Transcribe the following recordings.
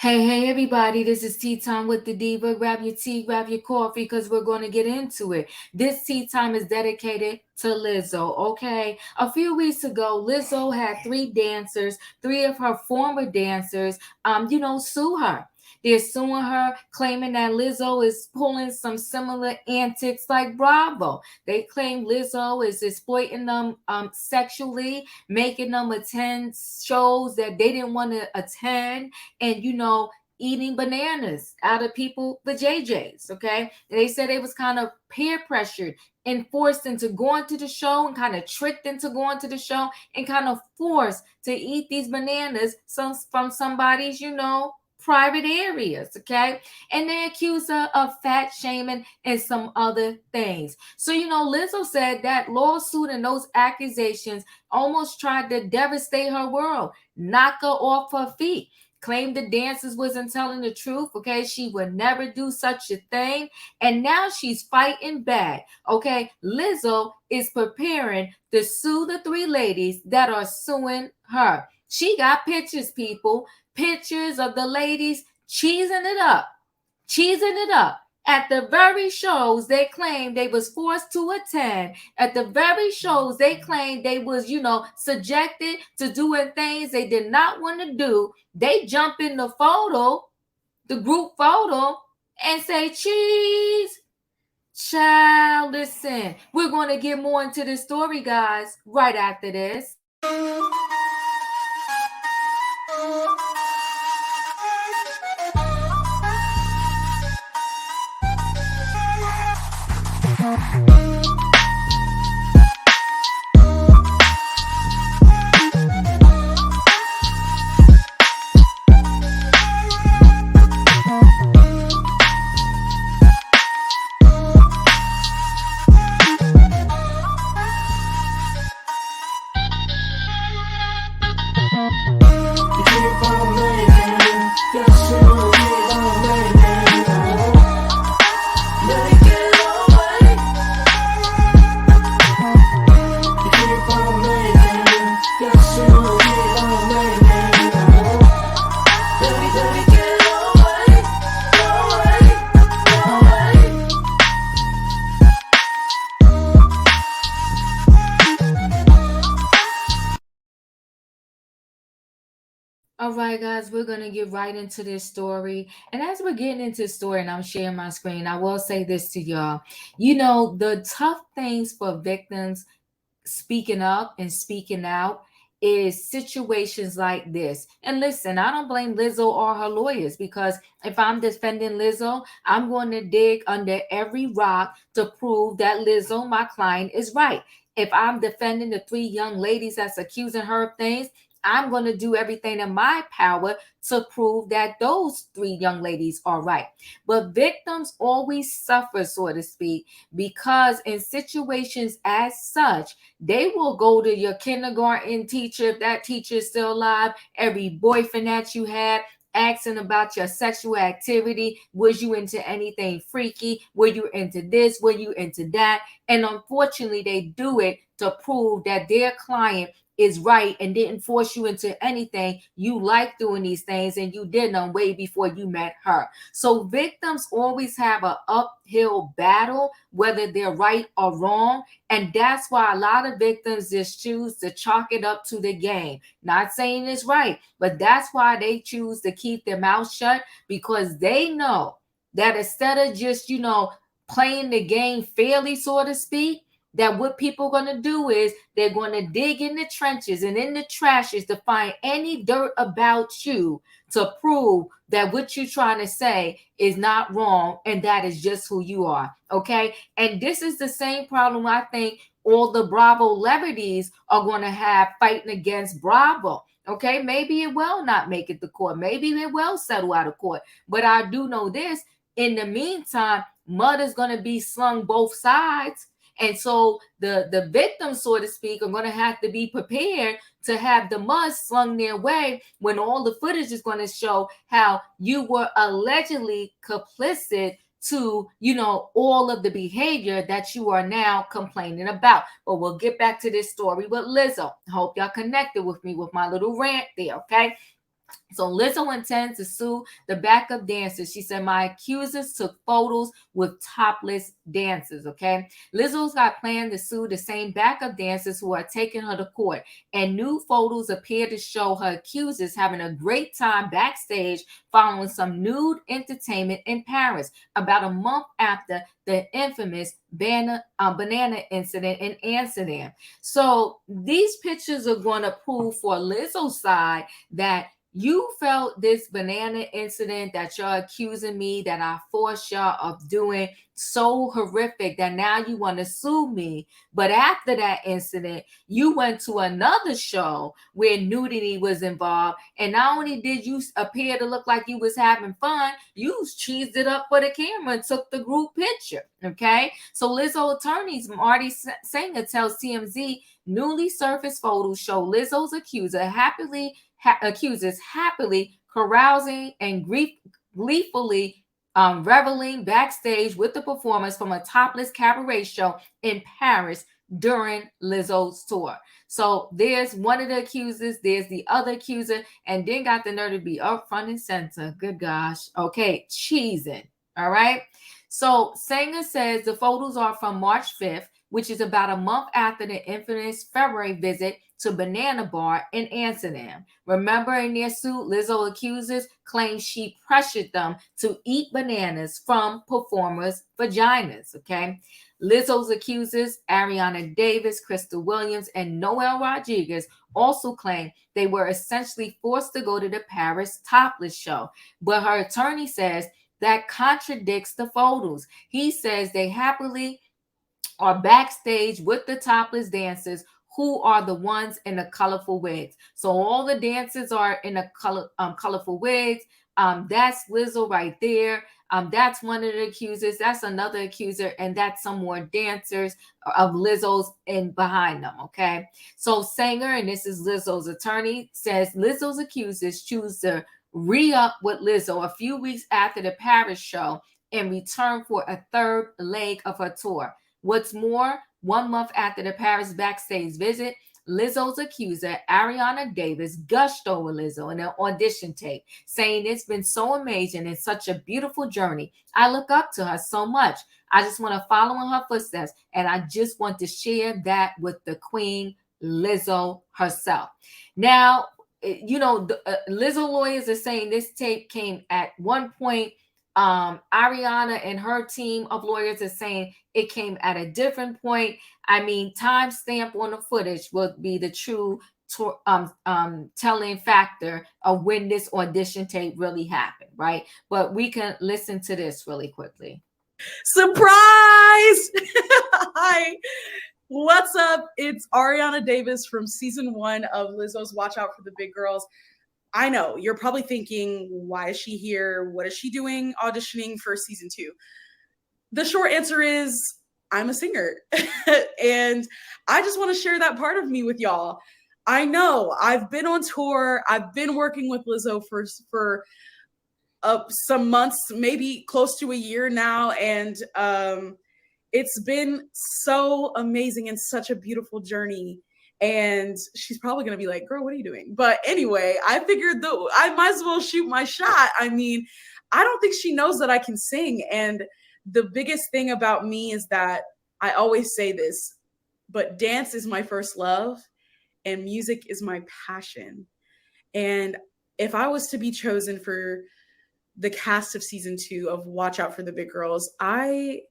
Hey, everybody, this is Tea Time with the Diva. Grab your tea, grab your coffee, because we're going to get into it. This tea time is dedicated to Lizzo, okay? A few weeks ago, Lizzo had three dancers, three of her former dancers, sue her. They're suing her, claiming that Lizzo is pulling some similar antics like Bravo. They claim Lizzo is exploiting them sexually, making them attend shows that they didn't want to attend, and eating bananas out of people for JJ's. Okay, they said they was kind of peer pressured and forced into going to the show, and kind of tricked into going to the show, and kind of forced to eat these bananas from somebody's private areas. Okay, and they accuse her of fat shaming and some other things. So Lizzo said that lawsuit and those accusations almost tried to devastate her world, knock her off her feet, claimed the dancers wasn't telling the truth. Okay, she would never do such a thing, and now she's fighting back. Okay, Lizzo is preparing to sue the three ladies that are suing her. She got pictures, people, pictures of the ladies cheesing it up at the very shows they claimed they was forced to attend, at the very shows they claimed they was subjected to doing things they did not want to do. They jump in the group photo, and say cheese. Child, listen, we're going to get more into this story, guys, right after this. All right, guys, we're going to get right into this story. And as we're getting into the story and I'm sharing my screen, I will say this to y'all. The tough things for victims speaking up and speaking out is situations like this. And listen, I don't blame Lizzo or her lawyers, because if I'm defending Lizzo, I'm going to dig under every rock to prove that Lizzo, my client, is right. If I'm defending the three young ladies that's accusing her of things, I'm going to do everything in my power to prove that those three young ladies are right. But victims always suffer, so to speak, because in situations as such, they will go to your kindergarten teacher, if that teacher is still alive, every boyfriend that you had, asking about your sexual activity. Was you into anything freaky? Were you into this? Were you into that? And unfortunately, they do it to prove that their client is right and didn't force you into anything. You like doing these things, and you did them way before you met her. So victims always have an uphill battle, whether they're right or wrong. And that's why a lot of victims just choose to chalk it up to the game. Not saying it's right, but that's why they choose to keep their mouth shut, because they know that instead of just, playing the game fairly, so to speak, that what people are going to do is they're going to dig in the trenches and in the trashes to find any dirt about you to prove that what you're trying to say is not wrong, and that is just who you are. Okay. And this is the same problem I think all the Bravo celebrities are going to have fighting against Bravo. Okay. Maybe it will not make it to court. Maybe it will settle out of court. But I do know this: in the meantime, mud is going to be slung both sides. And so the victims, so to speak, are going to have to be prepared to have the mud slung their way, when all the footage is going to show how you were allegedly complicit to, all of the behavior that you are now complaining about. But we'll get back to this story with Lizzo. I hope y'all connected with me with my little rant there, okay? So Lizzo intends to sue the backup dancers. She said, my accusers took photos with topless dancers, okay? Lizzo's got planned to sue the same backup dancers who are taking her to court. And new photos appear to show her accusers having a great time backstage following some nude entertainment in Paris, about a month after the infamous banana incident in Amsterdam. So these pictures are going to prove for Lizzo's side that you felt this banana incident that you're accusing me that I forced y'all of doing so horrific that now you want to sue me. But after that incident, you went to another show where nudity was involved, and not only did you appear to look like you was having fun, you cheesed it up for the camera and took the group picture. Okay, so Lizzo attorneys Marty Sanger tells TMZ newly surfaced photos show Lizzo's accusers happily carousing and gleefully reveling backstage with the performers from a topless cabaret show in Paris during Lizzo's tour. So there's one of the accusers, there's the other accuser, and then got the nerve to be up front and center. Good gosh. Okay, cheesing. All right. So Sanger says the photos are from March 5th, which is about a month after the infamous February visit to Banana Bar in Amsterdam. Remember, in their suit, Lizzo accusers claim she pressured them to eat bananas from performers' vaginas. Okay. Lizzo's accusers, Ariana Davis, Crystal Williams, and Noel Rodriguez, also claim they were essentially forced to go to the Paris topless show. But her attorney says that contradicts the photos. He says they happily are backstage with the topless dancers, who are the ones in the colorful wigs. So all the dancers are in the colorful wigs. That's Lizzo right there. That's one of the accusers. That's another accuser, and that's some more dancers of Lizzo's in behind them. Okay. So Sanger, and this is Lizzo's attorney, says Lizzo's accusers choose to re-up with Lizzo a few weeks after the Paris show in return for a third leg of her tour. What's more, 1 month after the Paris backstage visit, Lizzo's accuser, Ariana Davis, gushed over Lizzo in an audition tape, saying it's been so amazing and such a beautiful journey. I look up to her so much. I just want to follow in her footsteps, and I just want to share that with the queen, Lizzo herself. Now, Lizzo lawyers are saying this tape came at one point. Ariana and her team of lawyers are saying it came at a different point. I mean, timestamp on the footage will be the true telling factor of when this audition tape really happened, right? But we can listen to this really quickly. Surprise! Hi. What's up? It's Ariana Davis from season 1 of Lizzo's Watch Out for the Big Girls. I know you're probably thinking, why is she here? What is she doing auditioning for season 2? The short answer is I'm a singer. And I just want to share that part of me with y'all. I know I've been on tour. I've been working with Lizzo for some months, maybe close to a year now. And it's been so amazing and such a beautiful journey. And she's probably going to be like, girl, what are you doing? But anyway, I figured though I might as well shoot my shot. I mean, I don't think she knows that I can sing. And the biggest thing about me is that I always say this, but dance is my first love and music is my passion. And if I was to be chosen for the cast of season 2 of Watch Out for the Big Girls, I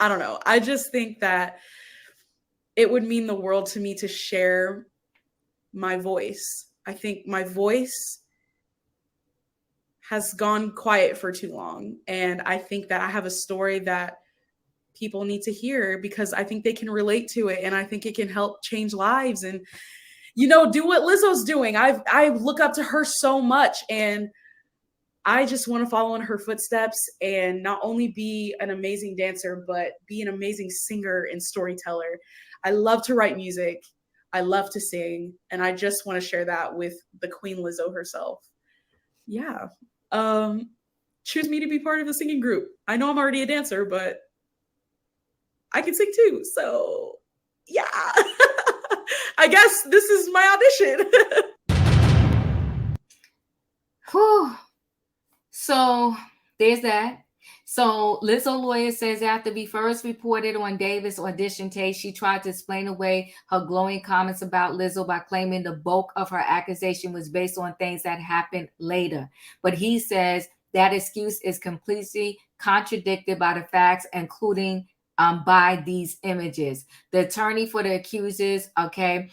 don't know. I just think that it would mean the world to me to share my voice. I think my voice has gone quiet for too long. And I think that I have a story that people need to hear because I think they can relate to it. And I think it can help change lives and, do what Lizzo's doing. I look up to her so much, and I just want to follow in her footsteps and not only be an amazing dancer, but be an amazing singer and storyteller. I love to write music. I love to sing. And I just want to share that with the Queen Lizzo herself. Yeah. Choose me to be part of the singing group. I know I'm already a dancer, but I can sing too. So yeah. I guess this is my audition. Whew. So there's that. So Lizzo lawyer says after we first reported on Davis' audition tape, she tried to explain away her glowing comments about Lizzo by claiming the bulk of her accusation was based on things that happened later. But he says that excuse is completely contradicted by the facts, including by these images. The attorney for the accusers, okay,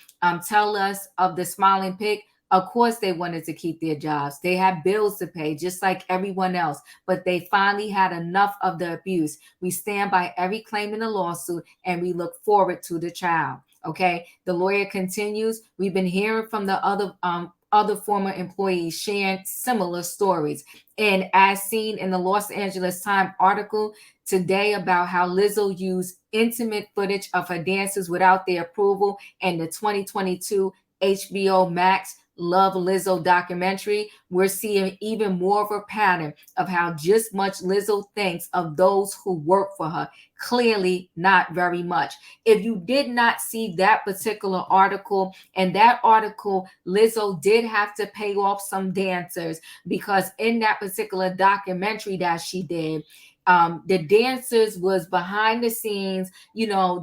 tell us of the smiling pig. Of course, they wanted to keep their jobs. They had bills to pay, just like everyone else. But they finally had enough of the abuse. We stand by every claim in the lawsuit, and we look forward to the trial. Okay. The lawyer continues. We've been hearing from the other former employees sharing similar stories. And as seen in the Los Angeles Times article today about how Lizzo used intimate footage of her dancers without their approval, and the 2022 HBO Max Love Lizzo documentary, we're seeing even more of a pattern of how just much Lizzo thinks of those who work for her. Clearly, not very much. If you did not see that particular article, and that article, Lizzo did have to pay off some dancers because in that particular documentary that she did, the dancers was behind the scenes,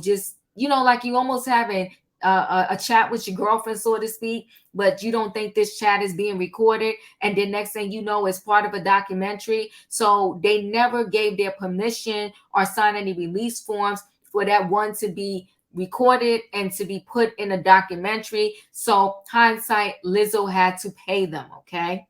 just like you almost having a chat with your girlfriend, so to speak, but you don't think this chat is being recorded. And then next thing you know, it's part of a documentary. So they never gave their permission or signed any release forms for that one to be recorded and to be put in a documentary. So hindsight, Lizzo had to pay them, okay?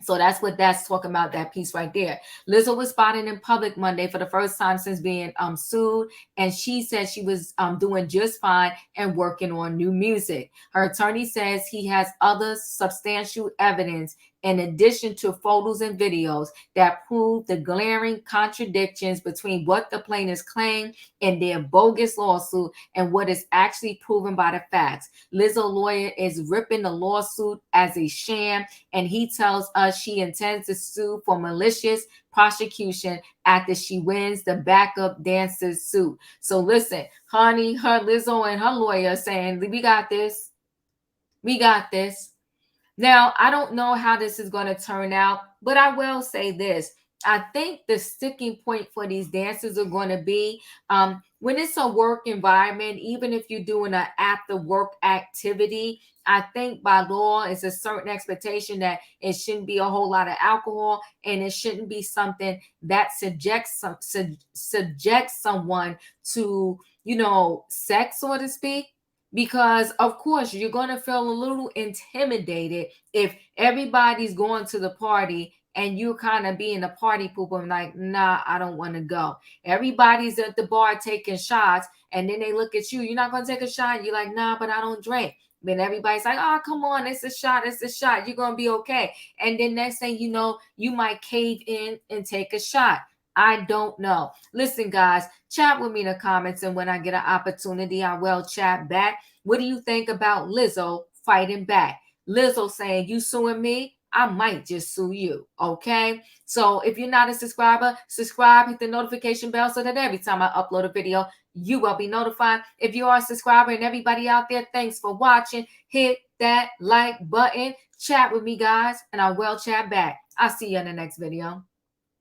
So that's what that's talking about, that piece right there. Lizzo was spotted in public Monday for the first time since being sued, and she said she was doing just fine and working on new music. Her attorney says he has other substantial evidence in addition to photos and videos that prove the glaring contradictions between what the plaintiffs claim in their bogus lawsuit and what is actually proven by the facts. Lizzo lawyer is ripping the lawsuit as a sham, and he tells us she intends to sue for malicious prosecution after she wins the backup dancer's suit. So listen, honey, her Lizzo and her lawyer saying, we got this. We got this. Now, I don't know how this is going to turn out, but I will say this. I think the sticking point for these dancers are going to be when it's a work environment, even if you're doing an after work activity, I think by law it's a certain expectation that it shouldn't be a whole lot of alcohol, and it shouldn't be something that subjects someone to, sex, so to speak, because of course you're going to feel a little intimidated if everybody's going to the party and you kind of being a party pooper and like, nah, I don't want to go. Everybody's at the bar taking shots, and then they look at you. You're not going to take a shot. You're like, nah, but I don't drink. Then everybody's like, oh, come on, it's a shot. It's a shot. You're going to be okay. And then next thing you know, you might cave in and take a shot. I don't know. Listen, guys, chat with me in the comments, and when I get an opportunity, I will chat back. What do you think about Lizzo fighting back? Lizzo saying, you suing me? I might just sue you. Okay. So if you're not a subscriber, subscribe, hit the notification bell so that every time I upload a video, you will be notified. If you are a subscriber, and everybody out there, thanks for watching. Hit that like button. Chat with me, guys, and I will chat back. I'll see you in the next video.